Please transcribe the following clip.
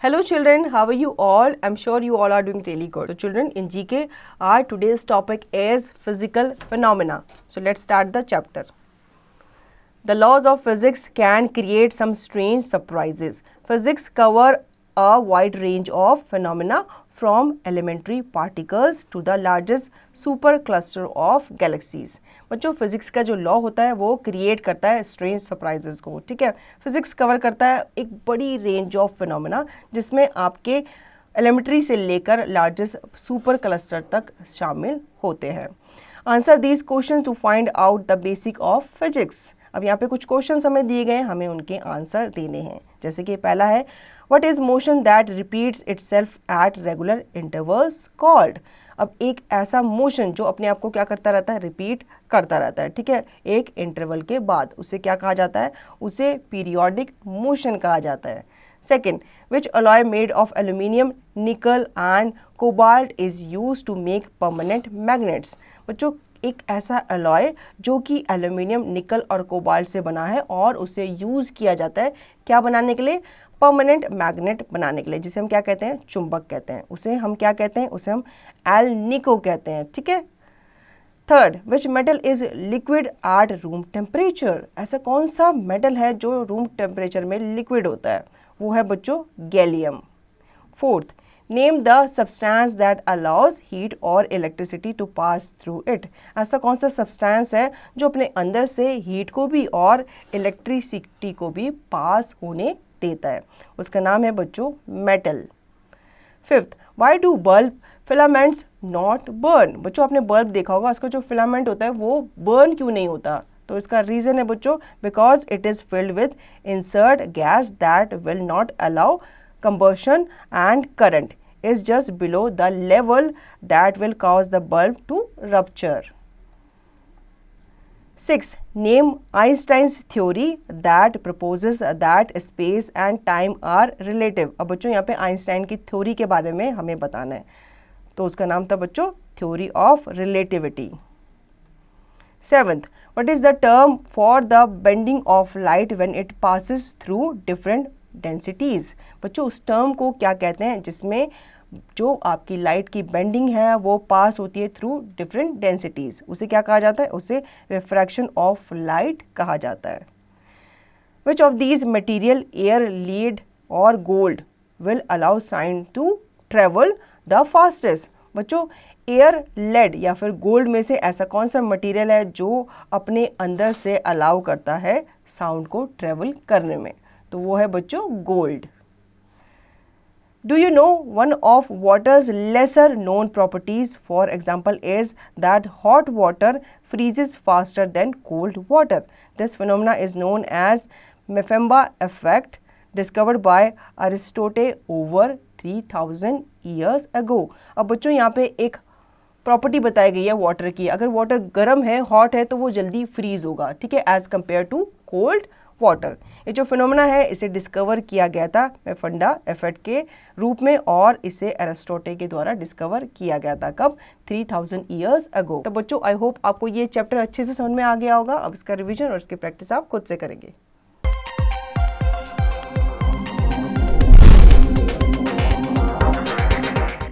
Hello children, how are you all? I'm sure you all are doing really good. So children, in GK, our today's topic is physical phenomena. So let's start the chapter. The laws of physics can create some strange surprises. Physics cover a wide range of phenomena from elementary particles to the largest supercluster of galaxies. बच्चों physics का जो law होता है वो create करता है strange surprises को, ठीक है। फिजिक्स कवर करता है एक बड़ी रेंज ऑफ फिनोमेना जिसमें आपके एलिमेंट्री से लेकर लार्जेस्ट सुपर क्लस्टर तक शामिल होते हैं। Answer these question to find out the basic of physics. अब यहाँ पे कुछ क्वेश्चन हमें दिए गए हैं, हमें उनके आंसर देने हैं। जैसे कि पहला है, what is motion that repeats itself at regular intervals called. अब एक ऐसा मोशन जो अपने आप को क्या करता रहता है, रिपीट करता रहता है, ठीक है, एक इंटरवल के बाद, उसे क्या कहा जाता है, उसे पीरियोडिक मोशन कहा जाता है। Second, which alloy made of aluminium, nickel and cobalt is use to make permanent magnets. बच्चों एक ऐसा अलॉय जो कि एल्यूमिनियम, निकल और कोबाल्ट से बना है और उसे यूज़ किया जाता है क्या बनाने के लिए, परमानेंट मैग्नेट बनाने के लिए, जिसे हम क्या कहते हैं, चुंबक कहते हैं। उसे हम क्या कहते हैं, उसे हम एल्निको कहते हैं, ठीक है। Third, which metal is liquid at room temperature. ऐसा कौन सा मेटल है जो रूम टेम्परेचर में लिक्विड होता है, वो है बच्चों gallium. Fourth, name the substance that allows heat और electricity to pass through it. ऐसा कौन सा सब्सटेंस है जो अपने अंदर से हीट को भी और इलेक्ट्रिसिटी को भी पास होने देता है, उसका नाम है बच्चों metal. Fifth, why do bulb filaments not burn. बच्चों आपने बल्ब देखा होगा, उसका जो फिलामेंट होता है वो बर्न क्यों नहीं होता, तो इसका रीजन है बच्चों, because it is filled with insert gas that will not allow combustion and current is just below the level that will cause the bulb to rupture. 6. Name Einstein's theory that proposes that space and time are relative. अब बच्चों यहाँ पे Einstein की theory के बारे में हमें बताना है, तो उसका नाम था बच्चों theory of relativity. 7th, what is the term for the bending of light when it passes through different densities. बच्चों उस टर्म को क्या कहते हैं जिसमें जो आपकी लाइट की बेंडिंग है वो पास होती है थ्रू डिफरेंट डेंसिटीज़, उसे क्या कहा जाता है, उसे रिफ्रैक्शन ऑफ लाइट कहा जाता है। Which of these material, air, lead और gold, will allow sound to travel the fastest. बच्चों एयर, लेड या फिर गोल्ड में से ऐसा कौन सा मटीरियल है जो अपने अंदर से अलाउ करता है साउंड को ट्रेवल करने में, तो वो है बच्चों gold. Do you know one of water's lesser known properties, for example is that hot water freezes faster than cold water. This phenomena is known as Mpemba effect, discovered by Aristotle over 3000 years ago. अब बच्चों यहाँ पे एक property बताई गई है water की, अगर वाटर गर्म है, हॉट है, तो वो जल्दी फ्रीज होगा, ठीक है, as compare to cold water. ये जो फिनोमेना है इसे डिस्कवर किया गया था मेफेम्बा इफेक्ट के रूप में और इसे अरिस्टोटे के द्वारा डिस्कवर किया गया था, कब, 3000 ईयर्स अगो। तो बच्चों आई होप आपको ये चैप्टर अच्छे से समझ में आ गया होगा। अब इसका रिवीजन और इसकी प्रैक्टिस आप खुद से करेंगे।